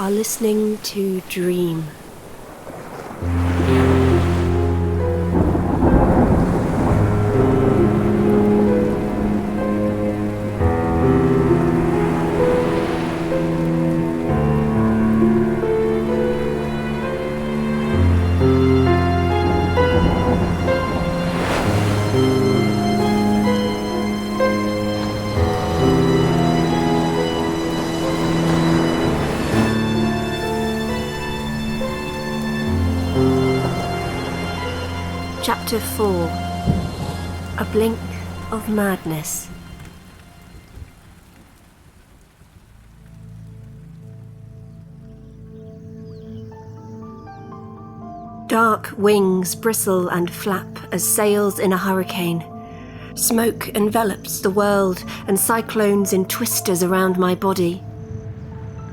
are listening to Dream. Chapter 4. A Blink of Madness. Dark wings bristle and flap as sails in a hurricane. Smoke envelops the world and cyclones in twisters around my body.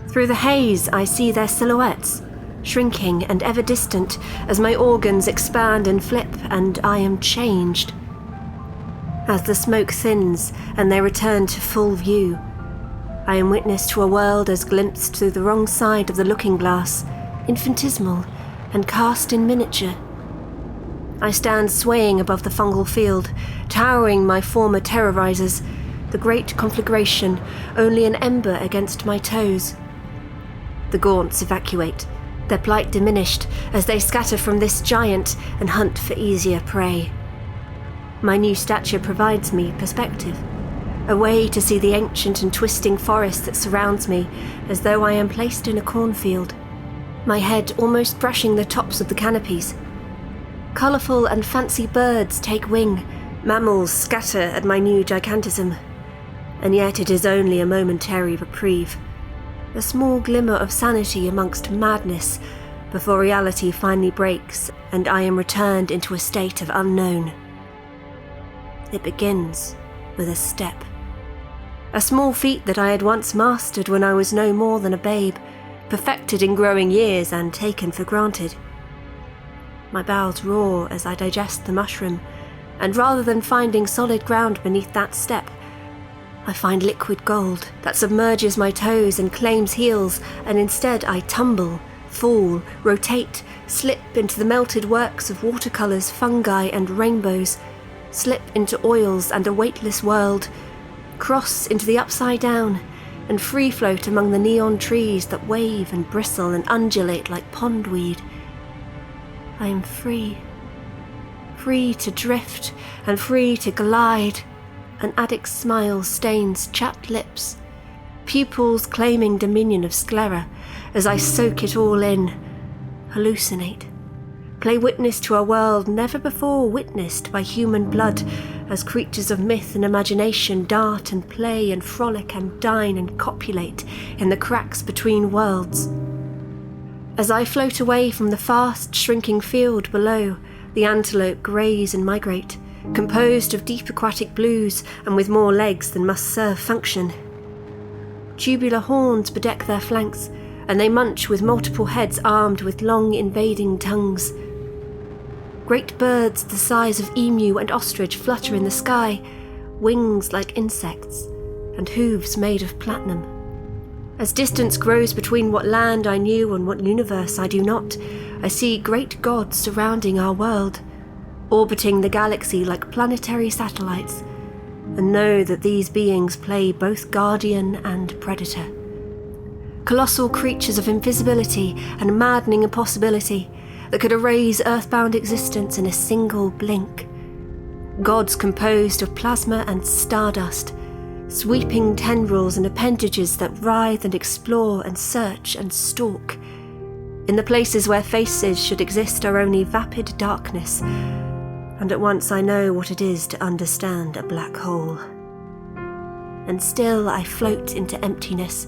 Through the haze I see their silhouettes, shrinking and ever distant as my organs expand and flip and I am changed. As the smoke thins and they return to full view, I am witness to a world as glimpsed through the wrong side of the looking glass, infinitesimal and cast in miniature. I stand swaying above the fungal field, towering my former terrorizers, the great conflagration only an ember against my toes. The gaunts evacuate, their plight diminished as they scatter from this giant and hunt for easier prey. My new stature provides me perspective, a way to see the ancient and twisting forest that surrounds me as though I am placed in a cornfield, my head almost brushing the tops of the canopies. Colourful and fancy birds take wing, mammals scatter at my new gigantism, and yet it is only a momentary reprieve. A small glimmer of sanity amongst madness before reality finally breaks and I am returned into a state of unknown. It begins with a step. A small feat that I had once mastered when I was no more than a babe, perfected in growing years and taken for granted. My bowels roar as I digest the mushroom, and rather than finding solid ground beneath that step, I find liquid gold that submerges my toes and claims heels, and instead I tumble, fall, rotate, slip into the melted works of watercolours, fungi and rainbows, slip into oils and a weightless world, cross into the upside down, and free float among the neon trees that wave and bristle and undulate like pondweed. I am free. Free to drift and free to glide. An addict's smile stains chapped lips, pupils claiming dominion of sclera as I soak it all in, hallucinate, play witness to a world never before witnessed by human blood as creatures of myth and imagination dart and play and frolic and dine and copulate in the cracks between worlds. As I float away from the fast shrinking field below, the antelope graze and migrate, composed of deep aquatic blues and with more legs than must serve function. Tubular horns bedeck their flanks, and they munch with multiple heads armed with long invading tongues. Great birds the size of emu and ostrich flutter in the sky, wings like insects, and hooves made of platinum. As distance grows between what land I knew and what universe I do not, I see great gods surrounding our world, orbiting the galaxy like planetary satellites, and know that these beings play both guardian and predator. Colossal creatures of invisibility and maddening impossibility that could erase earthbound existence in a single blink. Gods composed of plasma and stardust, sweeping tendrils and appendages that writhe and explore and search and stalk. In the places where faces should exist are only vapid darkness, and at once I know what it is to understand a black hole. And still I float into emptiness.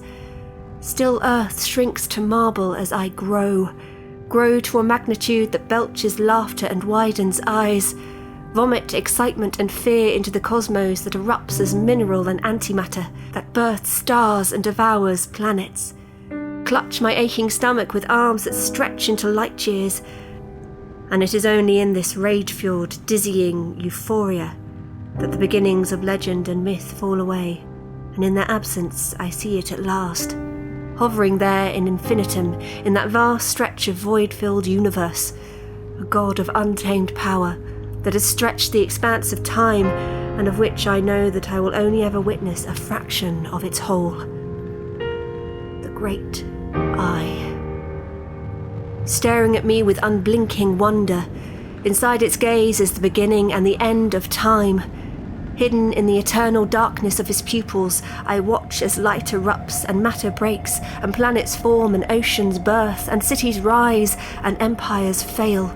Still earth shrinks to marble as I grow to a magnitude that belches laughter and widens eyes, vomit excitement and fear into the cosmos that erupts as mineral and antimatter, that births stars and devours planets. Clutch my aching stomach with arms that stretch into light years, and it is only in this rage-fueled, dizzying euphoria that the beginnings of legend and myth fall away, and in their absence I see it at last, hovering there in infinitum, in that vast stretch of void-filled universe, a god of untamed power that has stretched the expanse of time and of which I know that I will only ever witness a fraction of its whole. The great Eye. Staring at me with unblinking wonder, inside its gaze is the beginning and the end of time. Hidden in the eternal darkness of his pupils, I watch as light erupts and matter breaks, and planets form and oceans birth, and cities rise and empires fail.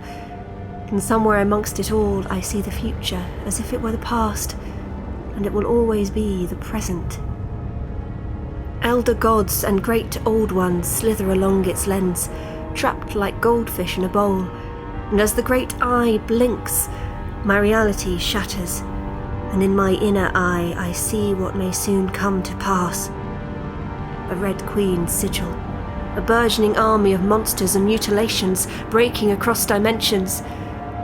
And somewhere amongst it all, I see the future as if it were the past, and it will always be the present. Elder gods and great old ones slither along its lens, trapped like goldfish in a bowl, and as the great eye blinks, my reality shatters, and in my inner eye I see what may soon come to pass. A Red Queen sigil, a burgeoning army of monsters and mutilations breaking across dimensions,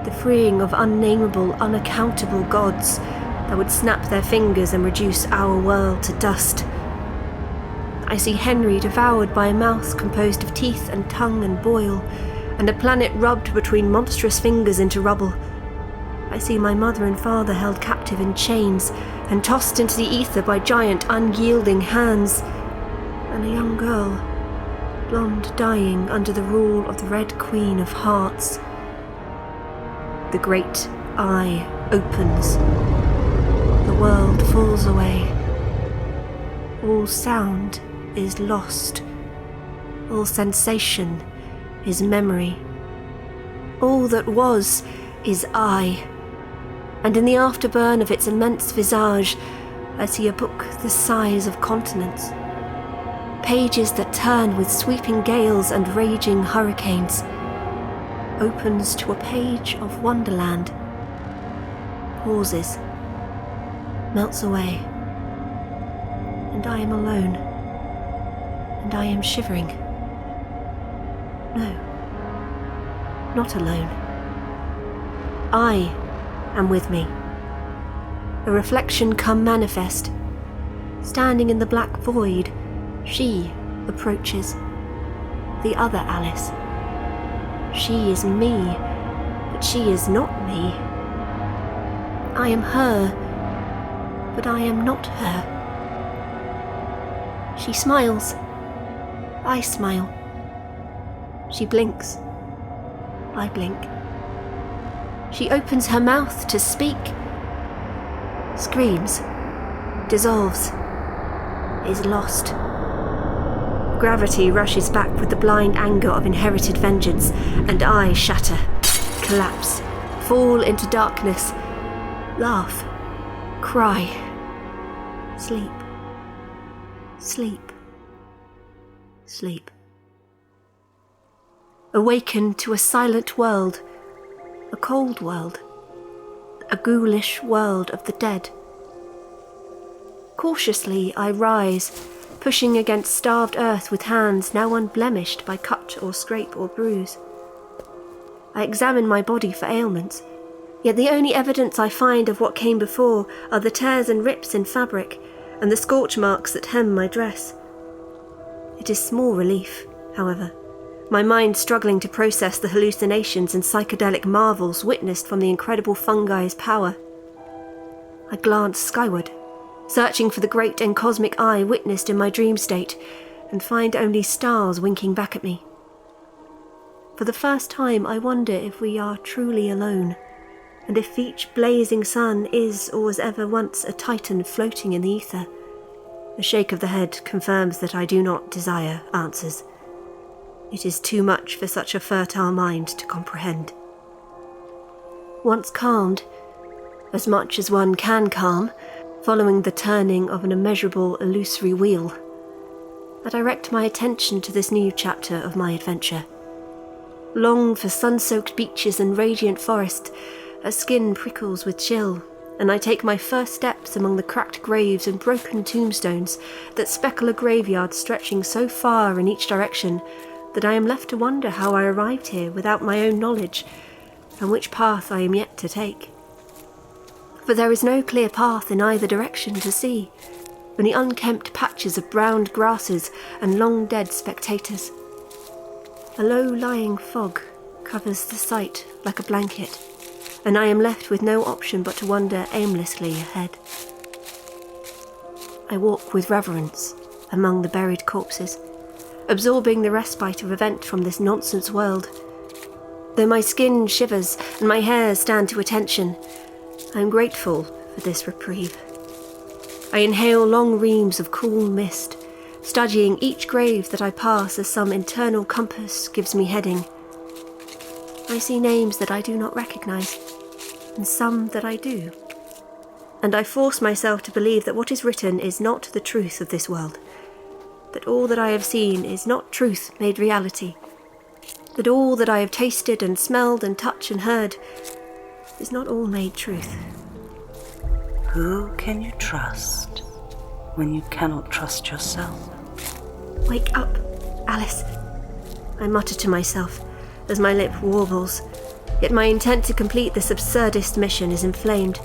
the freeing of unnameable, unaccountable gods that would snap their fingers and reduce our world to dust. I see Henry devoured by a mouth composed of teeth and tongue and boil, and a planet rubbed between monstrous fingers into rubble. I see my mother and father held captive in chains and tossed into the ether by giant, unyielding hands, and a young girl, blonde, dying under the rule of the Red Queen of Hearts. The great eye opens. The world falls away. All sound is lost. All sensation is memory. All that was is I. And in the afterburn of its immense visage, I see a book the size of continents. Pages that turn with sweeping gales and raging hurricanes. Opens to a page of wonderland. Pauses. Melts away. And I am alone. And I am shivering. No. Not alone. I am with me. A reflection come manifest. Standing in the black void, she approaches. The other Alice. She is me, but she is not me. I am her, but I am not her. She smiles. I smile. She blinks. I blink. She opens her mouth to speak. Screams. Dissolves. Is lost. Gravity rushes back with the blind anger of inherited vengeance, and I shatter, collapse, fall into darkness, laugh, cry, sleep, sleep, sleep. Awaken to a silent world, a cold world, a ghoulish world of the dead. Cautiously I rise, pushing against starved earth with hands now unblemished by cut or scrape or bruise. I examine my body for ailments, yet the only evidence I find of what came before are the tears and rips in fabric and the scorch marks that hem my dress. It is small relief, however, my mind struggling to process the hallucinations and psychedelic marvels witnessed from the incredible fungi's power. I glance skyward, searching for the great and cosmic eye witnessed in my dream state, and find only stars winking back at me. For the first time I wonder if we are truly alone, and if each blazing sun is or was ever once a titan floating in the ether. A shake of the head confirms that I do not desire answers. It is too much for such a fertile mind to comprehend. Once calmed, as much as one can calm, following the turning of an immeasurable illusory wheel, I direct my attention to this new chapter of my adventure. Long for sun-soaked beaches and radiant forest, her skin prickles with chill, and I take my first steps among the cracked graves and broken tombstones that speckle a graveyard stretching so far in each direction that I am left to wonder how I arrived here without my own knowledge, and which path I am yet to take. For there is no clear path in either direction to see, and the unkempt patches of browned grasses and long-dead spectators. A low-lying fog covers the sight like a blanket, and I am left with no option but to wander aimlessly ahead. I walk with reverence among the buried corpses, absorbing the respite of event from this nonsense world. Though my skin shivers and my hairs stand to attention, I am grateful for this reprieve. I inhale long reams of cool mist, studying each grave that I pass as some internal compass gives me heading. I see names that I do not recognise, and some that I do. And I force myself to believe that what is written is not the truth of this world, that all that I have seen is not truth made reality, that all that I have tasted and smelled and touched and heard is not all made truth. Who can you trust when you cannot trust yourself? Wake up, Alice, I mutter to myself as my lip warbles, yet my intent to complete this absurdist mission is inflamed.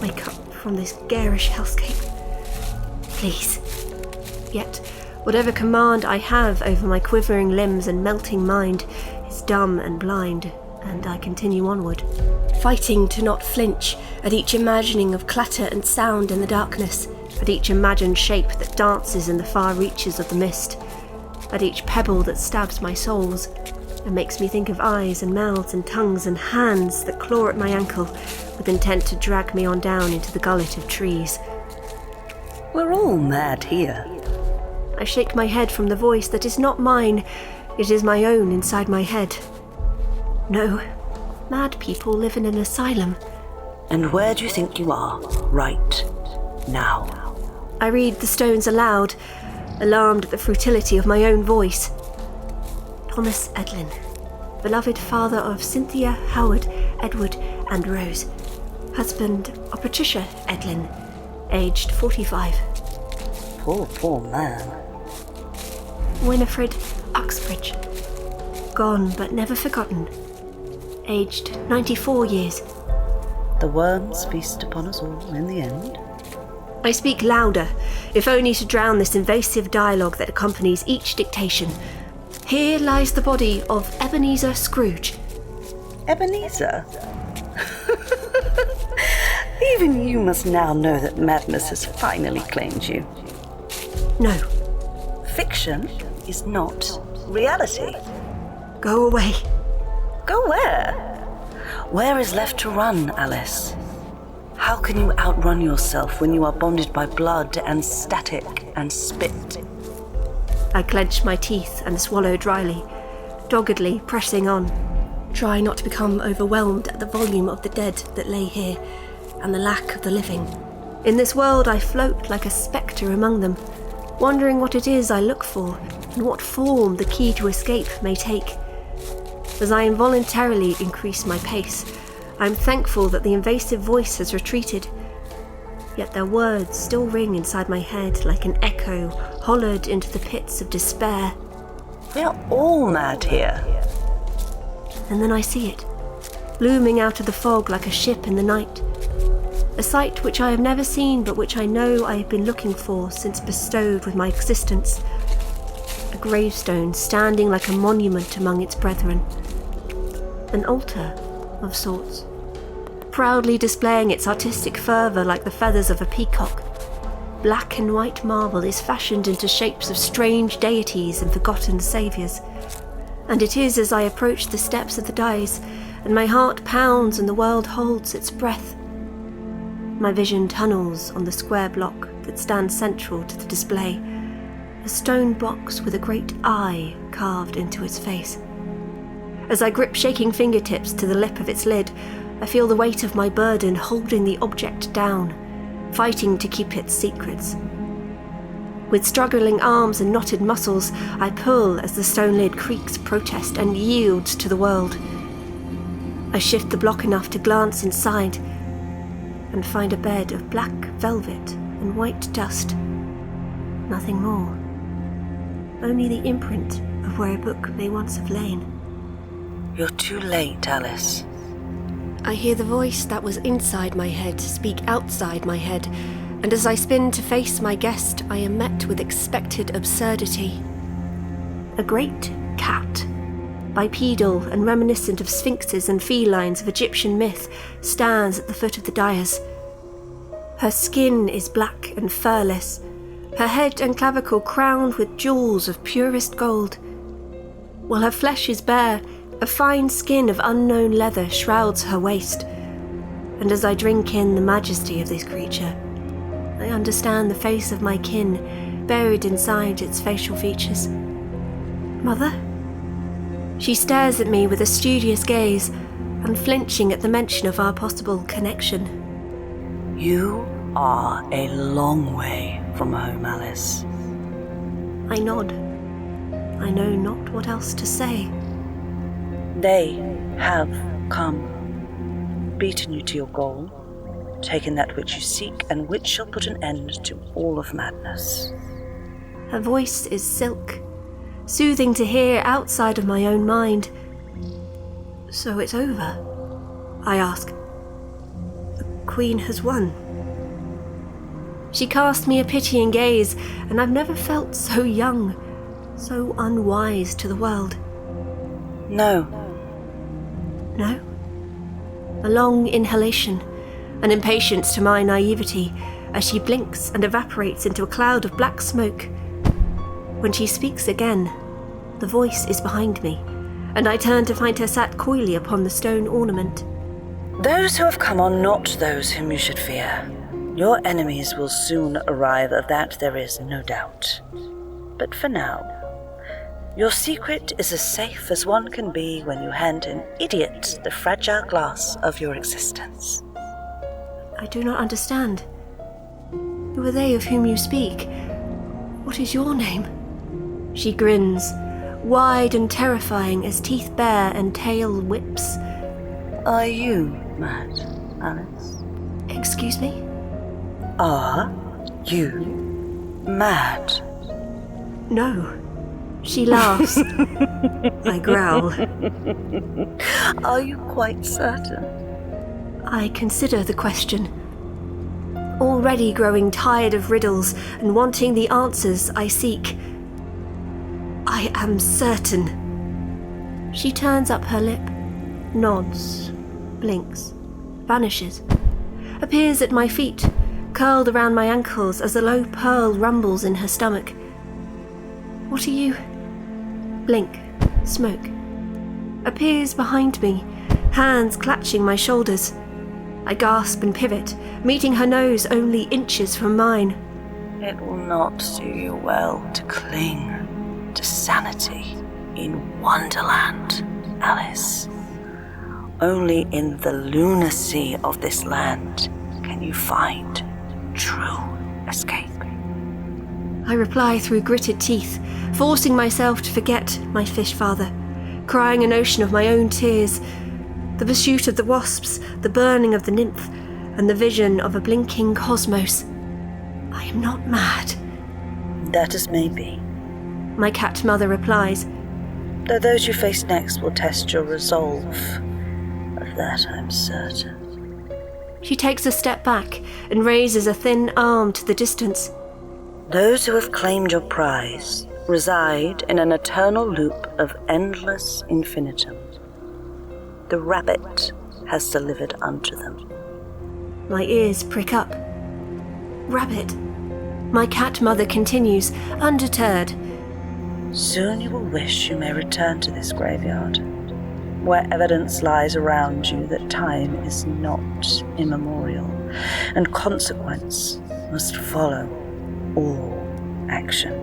Wake up from this garish hellscape, please. Yet, whatever command I have over my quivering limbs and melting mind is dumb and blind, and I continue onward, fighting to not flinch at each imagining of clatter and sound in the darkness, at each imagined shape that dances in the far reaches of the mist, at each pebble that stabs my soles and makes me think of eyes and mouths and tongues and hands that claw at my ankle with intent to drag me on down into the gullet of trees. We're all mad here. I shake my head from the voice that is not mine, it is my own inside my head. No, mad people live in an asylum. And where do you think you are, right now? I read the stones aloud, alarmed at the futility of my own voice. Thomas Edlin, beloved father of Cynthia, Howard, Edward, and Rose. Husband of Patricia Edlin, aged 45. Poor man. Winifred Uxbridge, gone but never forgotten, aged 94 years. The worms feast upon us all in the end. I speak louder, if only to drown this invasive dialogue that accompanies each dictation. Here lies the body of Ebenezer Scrooge. Ebenezer? Even you must now know that madness has finally claimed you. No. Fiction is not reality. Go away. Go where? Where is left to run, Alice? How can you outrun yourself when you are bonded by blood and static and spit? I clench my teeth and swallow dryly, doggedly pressing on. Try not to become overwhelmed at the volume of the dead that lay here, and the lack of the living. In this world I float like a spectre among them, wondering what it is I look for, and what form the key to escape may take. As I involuntarily increase my pace, I am thankful that the invasive voice has retreated, yet their words still ring inside my head like an echo hollowed into the pits of despair. We are all mad here. And then I see it, looming out of the fog like a ship in the night. A sight which I have never seen, but which I know I have been looking for since bestowed with my existence. A gravestone standing like a monument among its brethren. An altar of sorts, proudly displaying its artistic fervour like the feathers of a peacock. Black and white marble is fashioned into shapes of strange deities and forgotten saviours. And it is as I approach the steps of the dais, and my heart pounds and the world holds its breath. My vision tunnels on the square block that stands central to the display, a stone box with a great eye carved into its face. As I grip shaking fingertips to the lip of its lid, I feel the weight of my burden holding the object down, fighting to keep its secrets. With struggling arms and knotted muscles, I pull as the stone lid creaks protest and yields to the world. I shift the block enough to glance inside and find a bed of black velvet and white dust. Nothing more. Only the imprint of where a book may once have lain. You're too late, Alice. I hear the voice that was inside my head speak outside my head, and as I spin to face my guest, I am met with expected absurdity. A great cat, bipedal and reminiscent of sphinxes and felines of Egyptian myth, stands at the foot of the dais. Her skin is black and furless, her head and clavicle crowned with jewels of purest gold. While her flesh is bare, a fine skin of unknown leather shrouds her waist, and as I drink in the majesty of this creature, I understand the face of my kin buried inside its facial features. Mother? She stares at me with a studious gaze, unflinching at the mention of our possible connection. You are a long way from home, Alice. I nod. I know not what else to say. They have come, beaten you to your goal, taken that which you seek, and which shall put an end to all of madness. Her voice is silk, soothing to hear outside of my own mind. So it's over? I ask. The Queen has won. She cast me a pitying gaze, and I've never felt so young, so unwise to the world. No. No? A long inhalation, an impatience to my naivety, as she blinks and evaporates into a cloud of black smoke. When she speaks again, the voice is behind me, and I turn to find her sat coyly upon the stone ornament. Those who have come are not those whom you should fear. Your enemies will soon arrive, of that there is no doubt. But for now, your secret is as safe as one can be when you hand an idiot the fragile glass of your existence. I do not understand. Who are they of whom you speak? What is your name? She grins, wide and terrifying as teeth bare and tail whips. Are you mad, Alice? Excuse me? Are you mad? No. She laughs. I growl. Are you quite certain? I consider the question. Already growing tired of riddles and wanting the answers I seek. I am certain. She turns up her lip, nods, blinks, vanishes, appears at my feet, curled around my ankles as a low pearl rumbles in her stomach. What are you? Blink, smoke. Appears behind me, hands clutching my shoulders. I gasp and pivot, meeting her nose only inches from mine. It will not do you well to cling to sanity in Wonderland, Alice. Only in the lunacy of this land can you find true escape. I reply through gritted teeth, forcing myself to forget my fish father, crying an ocean of my own tears, the pursuit of the wasps, the burning of the nymph, and the vision of a blinking cosmos. I am not mad. That as may be. My cat mother replies. Though those you face next will test your resolve. Of that I'm certain. She takes a step back and raises a thin arm to the distance. Those who have claimed your prize reside in an eternal loop of endless infinitum. The rabbit has delivered unto them. My ears prick up. Rabbit. My cat mother continues, undeterred. Soon you will wish you may return to this graveyard, where evidence lies around you that time is not immemorial, and consequence must follow all action.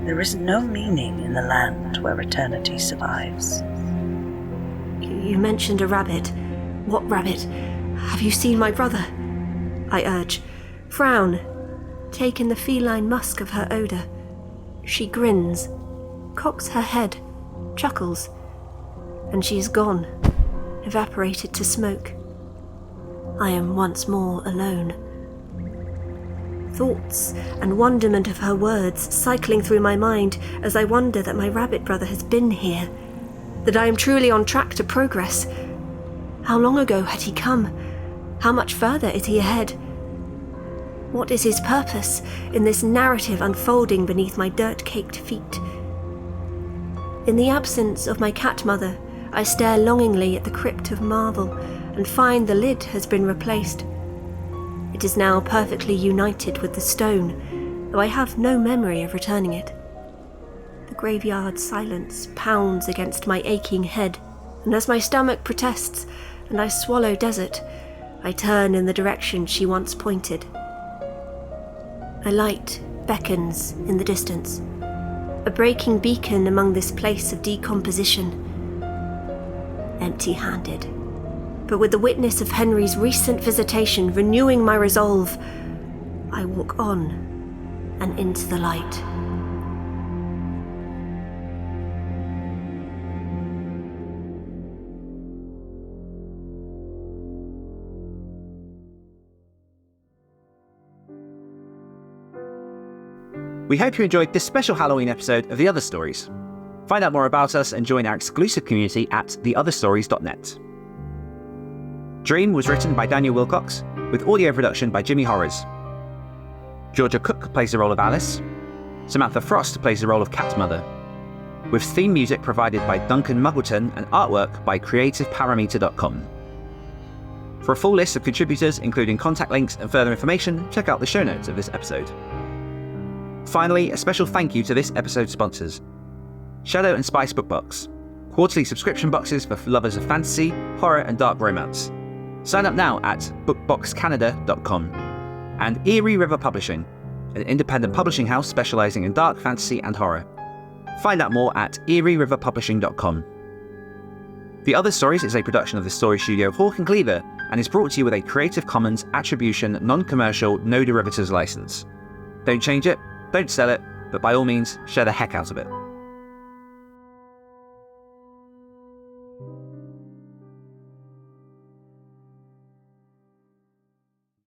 There is no meaning in the land where eternity survives. You mentioned a rabbit. What rabbit? Have you seen my brother? I urge. Frown, take in the feline musk of her odour. She grins, cocks her head, chuckles, and she is gone, evaporated to smoke. I am once more alone. Thoughts and wonderment of her words cycling through my mind as I wonder that my rabbit brother has been here, that I am truly on track to progress. How long ago had he come? How much further is he ahead? What is his purpose in this narrative unfolding beneath my dirt-caked feet? In the absence of my cat mother, I stare longingly at the crypt of marble and find the lid has been replaced. It is now perfectly united with the stone, though I have no memory of returning it. The graveyard silence pounds against my aching head, and as my stomach protests and I swallow desert, I turn in the direction she once pointed. A light beckons in the distance, a breaking beacon among this place of decomposition. Empty-handed, but with the witness of Henry's recent visitation renewing my resolve, I walk on and into the light. We hope you enjoyed this special Halloween episode of The Other Stories. Find out more about us and join our exclusive community at theotherstories.net. Dream was written by Daniel Wilcox, with audio production by Jimmy Horrors. Georgia Cook plays the role of Alice. Samantha Frost plays the role of Cat Mother, with theme music provided by Duncan Muggleton and artwork by creativeparameter.com. For a full list of contributors, including contact links and further information, check out the show notes of this episode. Finally, a special thank you to this episode's sponsors: Shadow and Spice Bookbox, quarterly subscription boxes for lovers of fantasy, horror and dark romance. Sign up now at bookboxcanada.com. And Erie River Publishing, an independent publishing house specialising in dark fantasy and horror. Find out more at erieriverpublishing.com. The Other Stories is a production of the story studio Hawk and Cleaver and is brought to you with a Creative Commons Attribution Non-Commercial No Derivatives license. Don't change it, don't sell it, but by all means, share the heck out of it.